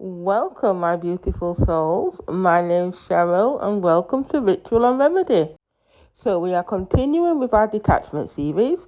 Welcome, my beautiful souls. My name's Cheryl, and welcome to Ritual and Remedy. So, we are continuing with our detachment series.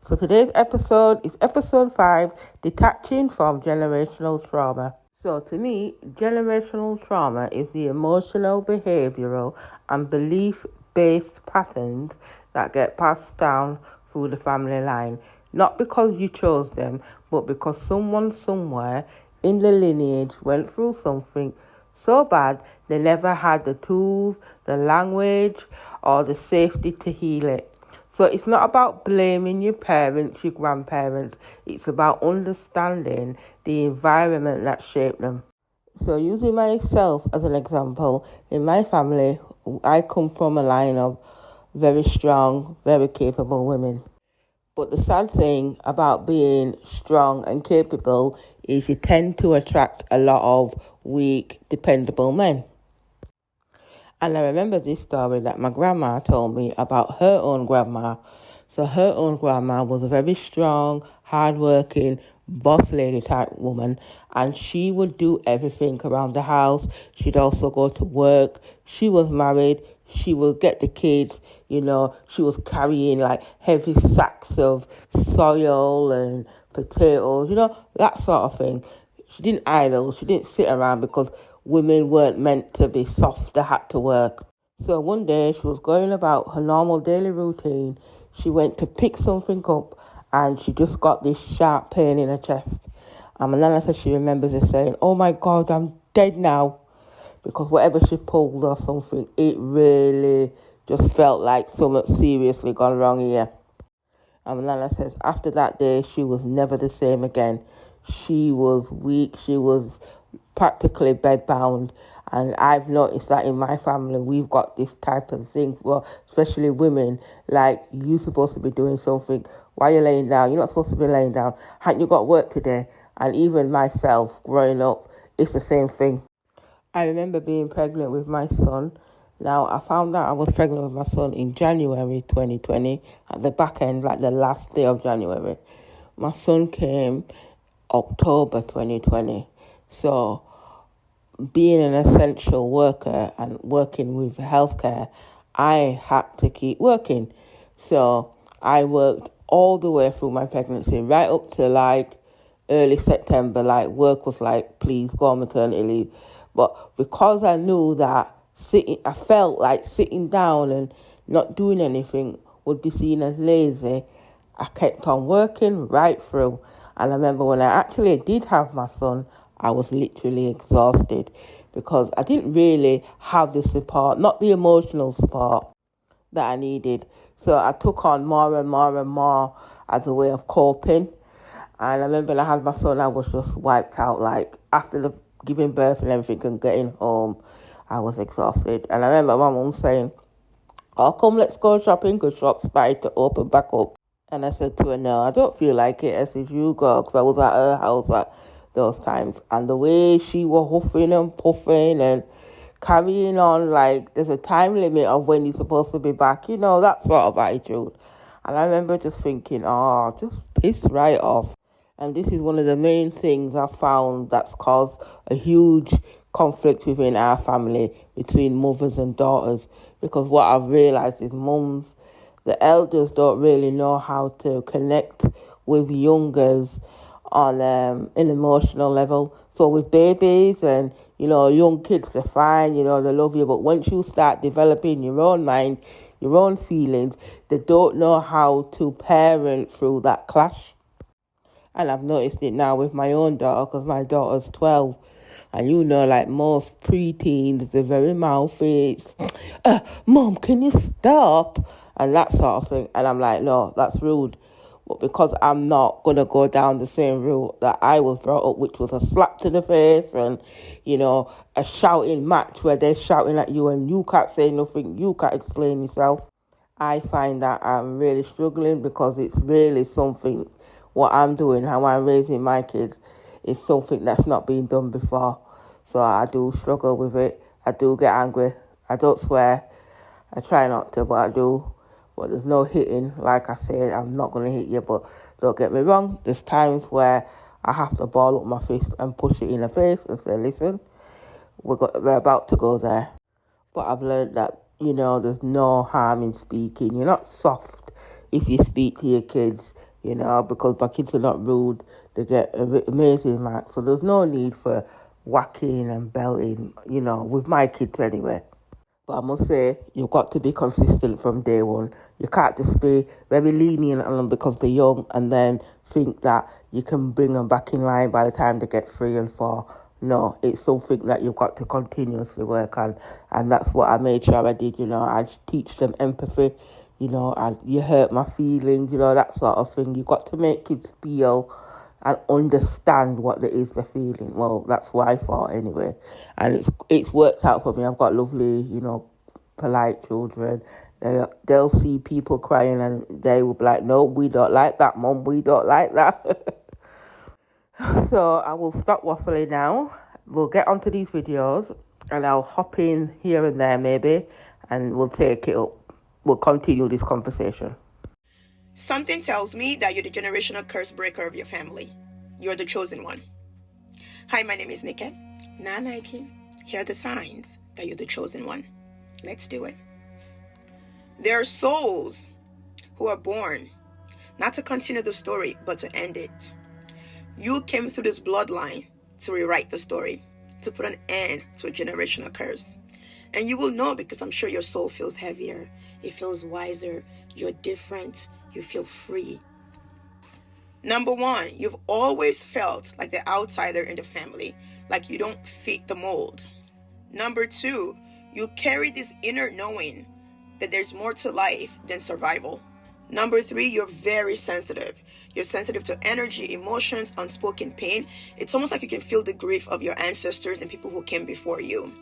So, today's episode is episode 5, Detaching from Generational Trauma. So, to me, generational trauma is the emotional, behavioral, and belief based patterns that get passed down through the family line. Not because you chose them, but because someone somewhere in the lineage went through something so bad they never had the tools, the language, or the safety to heal it. So it's not about blaming your parents, your grandparents. It's about understanding the environment that shaped them. So using myself as an example, in my family, I come from a line of very strong, very capable women. But the sad thing about being strong and capable is you tend to attract a lot of weak, dependable men. And I remember this story that my grandma told me about her own grandma. So her own grandma was a very strong, hard-working, boss lady type woman, and she would do everything around the house. She'd also go to work. She was married. She would get the kids. She was carrying like heavy sacks of soil and potatoes, that sort of thing. She didn't idle. She didn't sit around because women weren't meant to be soft. They had to work. So one day she was going about her normal daily routine. She went to pick something up and she just got this sharp pain in her chest. And my nana said she remembers her saying, "Oh my God, I'm dead now." Because whatever she pulled or something, it really just felt like something seriously gone wrong here. And Nana says after that day, she was never the same again. She was weak. She was practically bedbound. And I've noticed that in my family, we've got this type of thing, well, especially women, like, you're supposed to be doing something. Why are you laying down? You're not supposed to be laying down. Haven't you got work today? And even myself, growing up, it's the same thing. I remember being pregnant with my son. Now, I found out I was pregnant with my son in January 2020, at the back end, like the last day of January. My son came October 2020. So, being an essential worker and working with healthcare, I had to keep working. So, I worked all the way through my pregnancy, right up to like early September. Like, work was like, please go on maternity leave. But because I knew that I felt like sitting down and not doing anything would be seen as lazy, I kept on working right through. And I remember when I actually did have my son, I was literally exhausted because I didn't really have the support, not the emotional support that I needed. So I took on more and more and more as a way of coping. And I remember when I had my son, I was just wiped out. Like, after the giving birth and everything and getting home, I was exhausted. And I remember my mum saying, "Oh, come, let's go shopping," because shops started to open back up. And I said to her, "No, I don't feel like it." I said, "You go," because I was at her house at those times. And the way she was huffing and puffing and carrying on, like, there's a time limit of when you're supposed to be back, that sort of attitude. And I remember just thinking, oh, just piss right off. And this is one of the main things I found that's caused a huge conflict within our family between mothers and daughters. Because what I've realised is mums, the elders don't really know how to connect with youngers on an emotional level. So with babies and, young kids, they're fine, they love you. But once you start developing your own mind, your own feelings, they don't know how to parent through that clash. And I've noticed it now with my own daughter, because my daughter's 12. And like most preteens, they're very mouthy. "Mom, can you stop?" And that sort of thing. And I'm like, no, that's rude. But because I'm not going to go down the same route that I was brought up, which was a slap to the face and, a shouting match where they're shouting at you and you can't say nothing, you can't explain yourself. I find that I'm really struggling because it's really something, what I'm doing, how I'm raising my kids, is something that's not been done before. So I do struggle with it. I do get angry. I don't swear. I try not to, but I do. But there's no hitting. Like I said, I'm not going to hit you, but don't get me wrong. There's times where I have to ball up my fist and push it in her face and say, listen, we're about to go there. But I've learned that, there's no harm in speaking. You're not soft if you speak to your kids, because my kids are not rude. They get amazing marks. So there's no need for whacking and belting, with my kids anyway. But I must say, you've got to be consistent from day one. You can't just be very lenient on them because they're young and then think that you can bring them back in line by the time they get 3 and 4. No, it's something that you've got to continuously work on. And that's what I made sure I did, I teach them empathy, and you hurt my feelings, that sort of thing. You've got to make kids feel and understand what it is they're feeling. Well, that's what I thought anyway. And it's worked out for me. I've got lovely, polite children. They'll see people crying and they will be like, no, we don't like that, Mum, we don't like that. So I will stop waffling now. We'll get onto these videos and I'll hop in here and there maybe and we'll take it up. We'll continue this conversation. Something tells me that you're the generational curse breaker of your family. You're the chosen one. Hi, my name is Nike. Now, Nike, here are the signs that you're the chosen one. Let's do it. There are souls who are born not to continue the story, but to end it. You came through this bloodline to rewrite the story, to put an end to a generational curse. And you will know because I'm sure your soul feels heavier. It feels wiser. You're different. You feel free. Number 1, you've always felt like the outsider in the family, like you don't fit the mold. Number 2, you carry this inner knowing that there's more to life than survival. Number 3, you're very sensitive. You're sensitive to energy, emotions, unspoken pain. It's almost like you can feel the grief of your ancestors and people who came before you.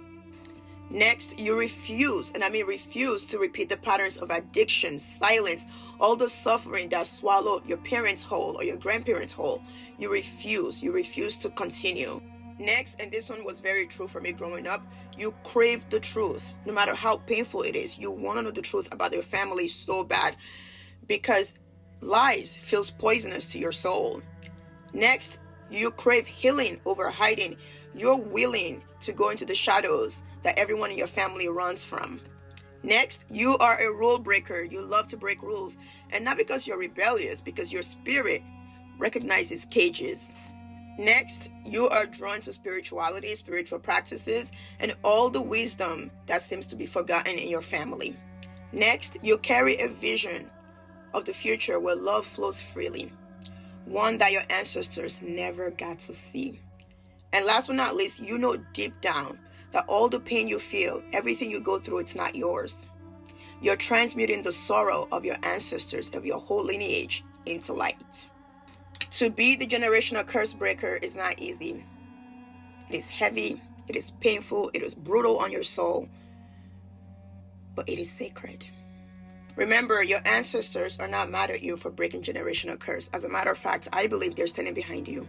Next, you refuse, and I mean refuse, to repeat the patterns of addiction, silence, all the suffering that swallowed your parents whole or your grandparents whole. You refuse to continue. Next, and this one was very true for me growing up, you crave the truth. No matter how painful it is, you want to know the truth about your family so bad because lies feels poisonous to your soul. Next, you crave healing over hiding. You're willing to go into the shadows that everyone in your family runs from. Next, you are a rule breaker. You love to break rules. And not because you're rebellious, because your spirit recognizes cages. Next, you are drawn to spirituality, spiritual practices, and all the wisdom that seems to be forgotten in your family. Next, you carry a vision of the future where love flows freely, one that your ancestors never got to see. And last but not least, you know deep down that all the pain you feel, everything you go through, it's not yours. You're transmuting the sorrow of your ancestors, of your whole lineage, into light. To be the generational curse breaker is not easy. It is heavy, it is painful, it is brutal on your soul, but it is sacred. Remember, your ancestors are not mad at you for breaking generational curse. As a matter of fact, I believe they're standing behind you,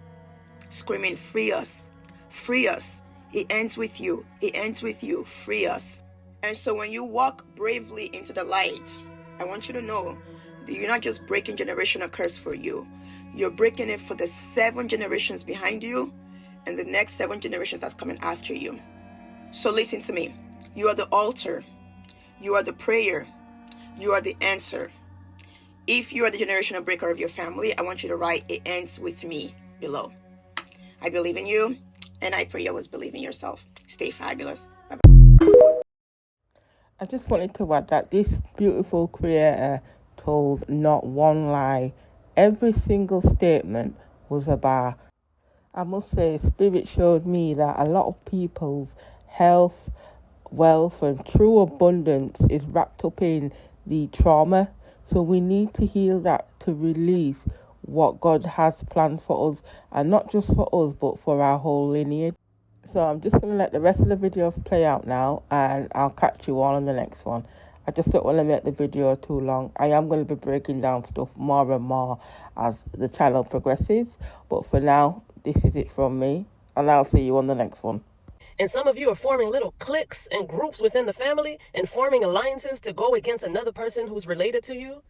screaming, free us, free us. It ends with you. It ends with you. Free us. And so when you walk bravely into the light, I want you to know that you're not just breaking generational curse for you. You're breaking it for the 7 generations behind you and the next 7 generations that's coming after you. So listen to me. You are the altar. You are the prayer. You are the answer. If you are the generational breaker of your family, I want you to write, it ends with me, below. I believe in you. And I pray you always believe in yourself. Stay fabulous. Bye-bye. I just wanted to add that this beautiful creator told not one lie. Every single statement was a bar. I must say, Spirit showed me that a lot of people's health, wealth, and true abundance is wrapped up in the trauma. So we need to heal that to release what God has planned for us, and not just for us but for our whole lineage. So I'm just going to let the rest of the videos play out now and I'll catch you all on the next one. I just don't want to make the video too long. I am going to be breaking down stuff more and more as the channel progresses, but for now this is it from me and I'll see you on the next one. And some of you are forming little cliques and groups within the family and forming alliances to go against another person who's related to you.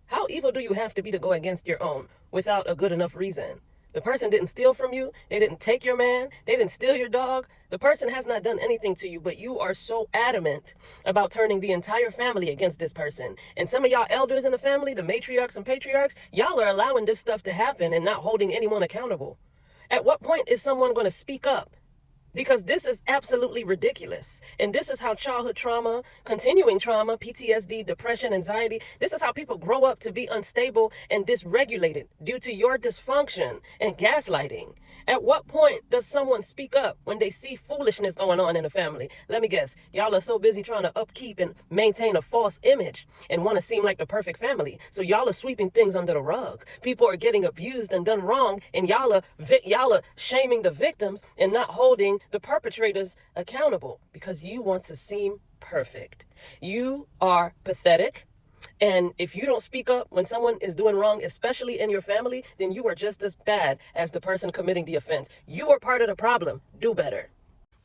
How evil do you have to be to go against your own without a good enough reason? The person didn't steal from you. They didn't take your man. They didn't steal your dog. The person has not done anything to you, but you are so adamant about turning the entire family against this person. And some of y'all elders in the family, the matriarchs and patriarchs, y'all are allowing this stuff to happen and not holding anyone accountable. At what point is someone going to speak up? Because this is absolutely ridiculous. And this is how childhood trauma, continuing trauma, PTSD, depression, anxiety, this is how people grow up to be unstable and dysregulated due to your dysfunction and gaslighting. At what point does someone speak up when they see foolishness going on in the family? Let me guess, y'all are so busy trying to upkeep and maintain a false image and want to seem like the perfect family. So y'all are sweeping things under the rug. People are getting abused and done wrong, and y'all are shaming the victims and not holding the perpetrators accountable because you want to seem perfect. You are pathetic. And if you don't speak up when someone is doing wrong, especially in your family, then you are just as bad as the person committing the offense. You are part of the problem. Do better.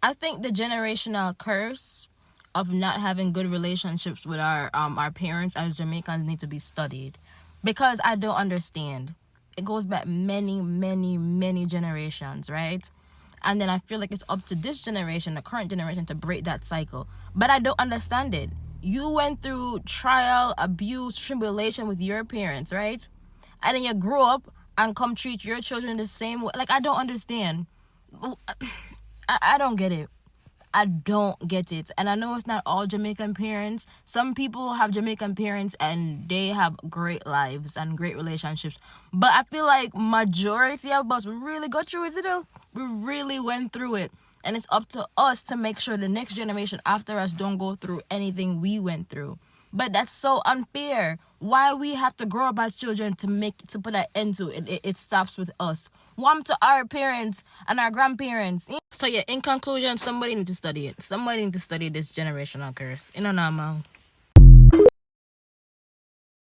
I think the generational curse of not having good relationships with our parents as Jamaicans need to be studied, because I don't understand. It goes back many, many, many generations, right? And then I feel like it's up to this generation, the current generation, to break that cycle. But I don't understand it. You went through trial, abuse, tribulation with your parents, right? And then you grow up and come treat your children the same way. Like, I don't understand. I don't get it. I don't get it. And I know it's not all Jamaican parents. Some people have Jamaican parents and they have great lives and great relationships. But I feel like majority of us really got through it, you know? We really went through it. And it's up to us to make sure the next generation after us don't go through anything we went through. But that's so unfair. Why we have to grow up as children to put an end to it? It stops with us. One to our parents and our grandparents. So yeah, in conclusion, somebody need to study it. Somebody need to study this generational curse. You know, normal.